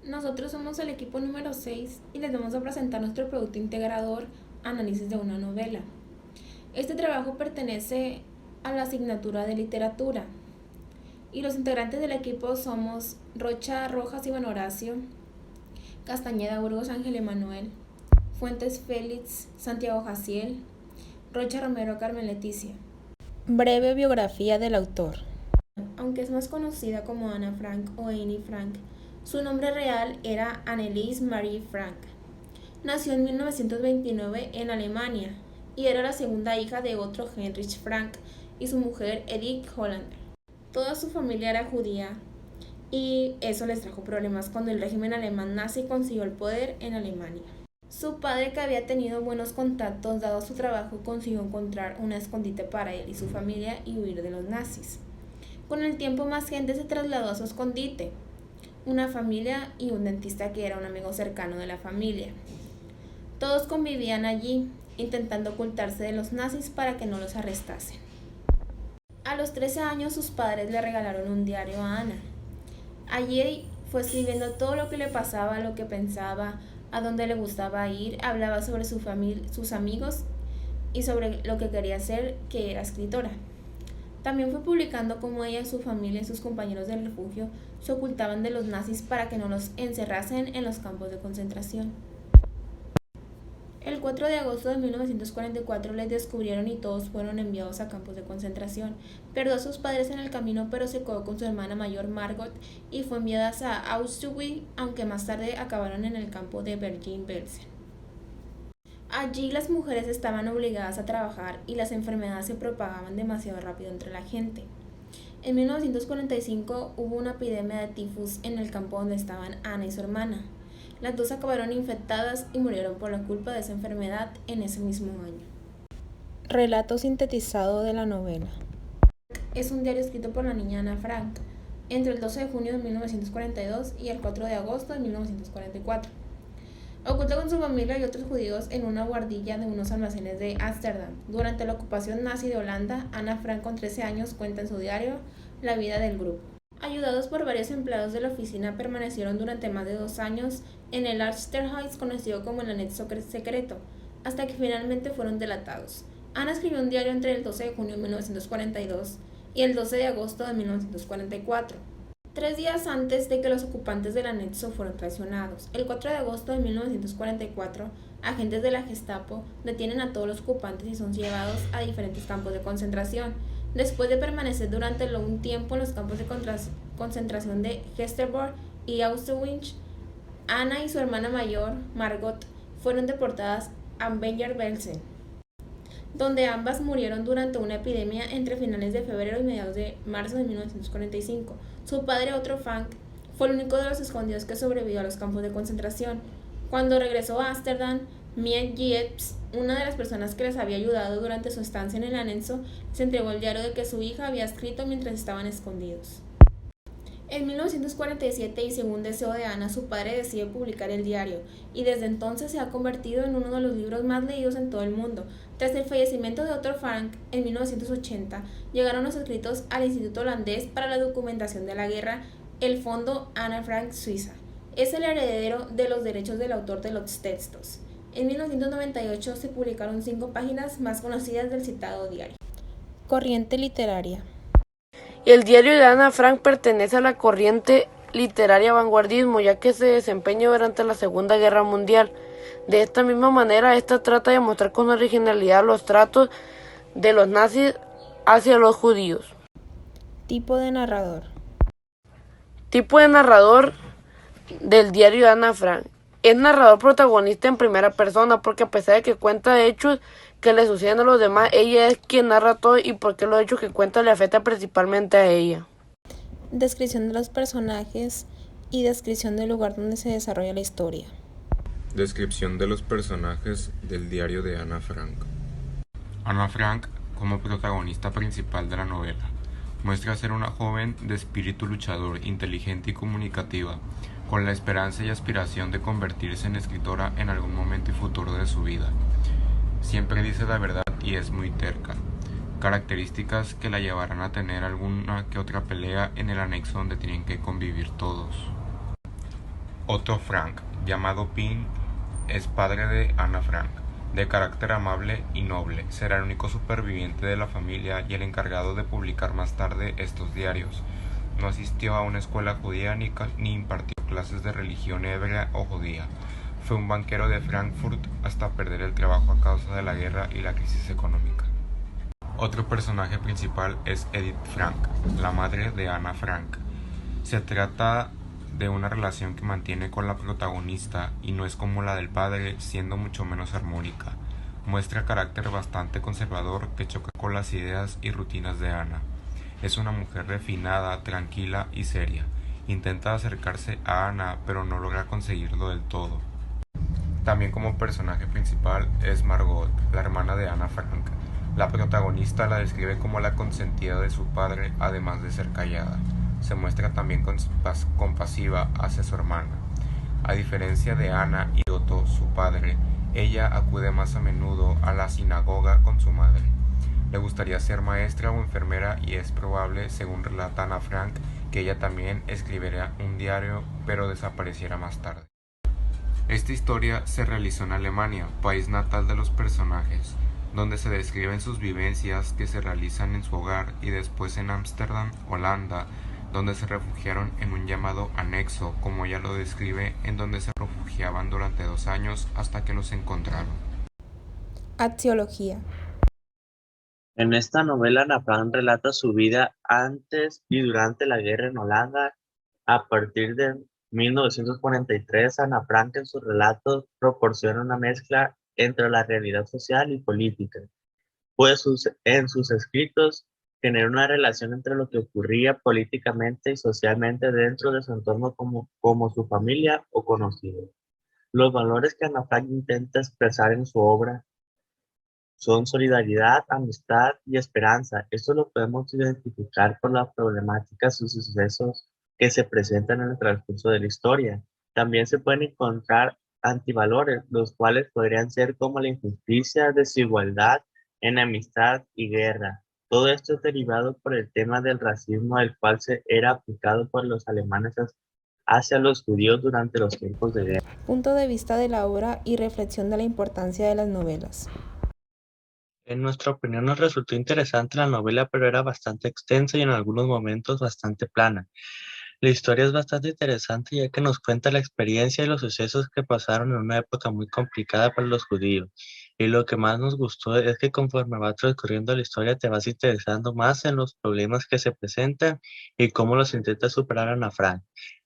Nosotros somos el equipo número 6 y les vamos a presentar nuestro producto integrador Análisis de una novela. Este trabajo pertenece a la asignatura de literatura y los integrantes del equipo somos Rocha Rojas Iván Horacio, Castañeda Burgos Ángel Emanuel, Fuentes Félix Santiago Jaciel, Rocha Romero Carmen Leticia. Breve biografía del autor. Aunque es más conocida como Ana Frank o Annie Frank, su nombre real era Anneliese Marie Frank. Nació en 1929 en Alemania y era la segunda hija de Otto Heinrich Frank y su mujer Edith Hollander. Toda su familia era judía y eso les trajo problemas cuando el régimen alemán nazi consiguió el poder en Alemania. Su padre, que había tenido buenos contactos dado su trabajo, consiguió encontrar un escondite para él y su familia y huir de los nazis. Con el tiempo más gente se trasladó a su escondite, una familia y un dentista que era un amigo cercano de la familia. Todos convivían allí, intentando ocultarse de los nazis para que no los arrestasen. A los 13 años sus padres le regalaron un diario a Ana. Allí fue escribiendo todo lo que le pasaba, lo que pensaba, a dónde le gustaba ir, hablaba sobre su familia, sus amigos y sobre lo que quería hacer, que era escritora. También fue publicando cómo ella, su familia y sus compañeros del refugio se ocultaban de los nazis para que no los encerrasen en los campos de concentración. El 4 de agosto de 1944 les descubrieron y todos fueron enviados a campos de concentración. Perdió a sus padres en el camino, pero se quedó con su hermana mayor Margot y fue enviada a Auschwitz, aunque más tarde acabaron en el campo de Bergen-Belsen. Allí las mujeres estaban obligadas a trabajar y las enfermedades se propagaban demasiado rápido entre la gente. En 1945 hubo una epidemia de tifus en el campo donde estaban Ana y su hermana. Las dos acabaron infectadas y murieron por la culpa de esa enfermedad en ese mismo año. Relato sintetizado de la novela. Es un diario escrito por la niña Ana Frank entre el 12 de junio de 1942 y el 4 de agosto de 1944. Oculta con su familia y otros judíos en una guardilla de unos almacenes de Ámsterdam. Durante la ocupación nazi de Holanda, Ana Frank, con 13 años, cuenta en su diario la vida del grupo. Ayudados por varios empleados de la oficina, permanecieron durante más de 2 años en el Achterhaus, conocido como el anexo secreto, hasta que finalmente fueron delatados. Ana escribió un diario entre el 12 de junio de 1942 y el 12 de agosto de 1944. 3 días antes de que los ocupantes del anexo fueron traicionados. El 4 de agosto de 1944, agentes de la Gestapo detienen a todos los ocupantes y son llevados a diferentes campos de concentración. Después de permanecer durante un tiempo en los campos de concentración de Gestapo y Auschwitz, Ana y su hermana mayor, Margot, fueron deportadas a Bergen-Belsen, donde ambas murieron durante una epidemia entre finales de febrero y mediados de marzo de 1945. Su padre, Otto Frank, fue el único de los escondidos que sobrevivió a los campos de concentración. Cuando regresó a Ámsterdam, Mie Giepes, una de las personas que les había ayudado durante su estancia en el anexo, les entregó el diario de que su hija había escrito mientras estaban escondidos. En 1947, y según deseo de Ana, su padre decide publicar el diario, y desde entonces se ha convertido en uno de los libros más leídos en todo el mundo. Tras el fallecimiento de Otto Frank en 1980, llegaron los escritos al Instituto Holandés para la Documentación de la Guerra, el Fondo Ana Frank Suiza. Es el heredero de los derechos del autor de los textos. En 1998 se publicaron 5 páginas más conocidas del citado diario. Corriente literaria. El diario de Ana Frank pertenece a la corriente literaria vanguardismo, ya que se desempeñó durante la Segunda Guerra Mundial. De esta misma manera, esta trata de mostrar con originalidad los tratos de los nazis hacia los judíos. Tipo de narrador. Tipo de narrador del diario de Ana Frank. Es narrador protagonista en primera persona, porque a pesar de que cuenta hechos que le suceden a los demás, ella es quien narra todo y porque los hechos que cuenta le afectan principalmente a ella. Descripción de los personajes y descripción del lugar donde se desarrolla la historia. Descripción de los personajes del diario de Ana Frank. Ana Frank, como protagonista principal de la novela, muestra ser una joven de espíritu luchador, inteligente y comunicativa, con la esperanza y aspiración de convertirse en escritora en algún momento y futuro de su vida. Siempre dice la verdad y es muy terca, características que la llevarán a tener alguna que otra pelea en el anexo donde tienen que convivir todos. Otto Frank, llamado Pin, es padre de Ana Frank, de carácter amable y noble. Será el único superviviente de la familia y el encargado de publicar más tarde estos diarios. No asistió a una escuela judía ni impartió clases de religión hebrea o judía. Fue un banquero de Frankfurt hasta perder el trabajo a causa de la guerra y la crisis económica. Otro personaje principal es Edith Frank, la madre de Ana Frank. Se trata de una relación que mantiene con la protagonista y no es como la del padre, siendo mucho menos armónica. Muestra carácter bastante conservador que choca con las ideas y rutinas de Ana. Es una mujer refinada, tranquila y seria. Intenta acercarse a Ana, pero no logra conseguirlo del todo. También como personaje principal es Margot, la hermana de Ana Frank. La protagonista la describe como la consentida de su padre, además de ser callada. Se muestra también compasiva hacia su hermana. A diferencia de Ana y Otto, su padre, ella acude más a menudo a la sinagoga con su madre. Le gustaría ser maestra o enfermera y es probable, según relata Ana Frank, que ella también escribiría un diario, pero desapareciera más tarde. Esta historia se realizó en Alemania, país natal de los personajes, donde se describen sus vivencias que se realizan en su hogar y después en Ámsterdam, Holanda, donde se refugiaron en un llamado anexo, como ella lo describe, en donde se refugiaban durante 2 años hasta que los encontraron. Axiología. En esta novela, Ana Frank relata su vida antes y durante la guerra en Holanda. A partir de 1943, Ana Frank en sus relatos proporciona una mezcla entre la realidad social y política, pues en sus escritos genera una relación entre lo que ocurría políticamente y socialmente dentro de su entorno como su familia o conocidos. Los valores que Ana Frank intenta expresar en su obra son solidaridad, amistad y esperanza. Esto lo podemos identificar por las problemáticas y sucesos que se presentan en el transcurso de la historia. También se pueden encontrar antivalores, los cuales podrían ser como la injusticia, desigualdad, enemistad y guerra. Todo esto es derivado por el tema del racismo, el cual se era aplicado por los alemanes hacia los judíos durante los tiempos de guerra. Punto de vista de la obra y reflexión de la importancia de las novelas. En nuestra opinión nos resultó interesante la novela, pero era bastante extensa y en algunos momentos bastante plana. La historia es bastante interesante ya que nos cuenta la experiencia y los sucesos que pasaron en una época muy complicada para los judíos. Y lo que más nos gustó es que conforme va transcurriendo la historia te vas interesando más en los problemas que se presentan y cómo los intenta superar Ana Frank.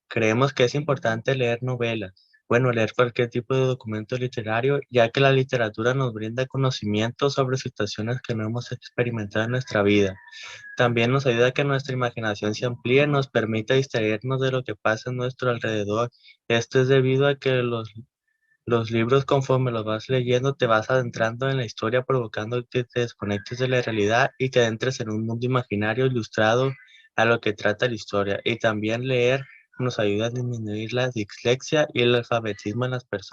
Creemos que es importante leer novelas, bueno, leer cualquier tipo de documento literario, ya que la literatura nos brinda conocimientos sobre situaciones que no hemos experimentado en nuestra vida. También nos ayuda a que nuestra imaginación se amplíe, nos permite distraernos de lo que pasa en nuestro alrededor. Esto es debido a que los libros, conforme los vas leyendo, te vas adentrando en la historia, provocando que te desconectes de la realidad y que entres en un mundo imaginario ilustrado a lo que trata la historia. Y también leer nos ayuda a disminuir la dislexia y el alfabetismo en las personas.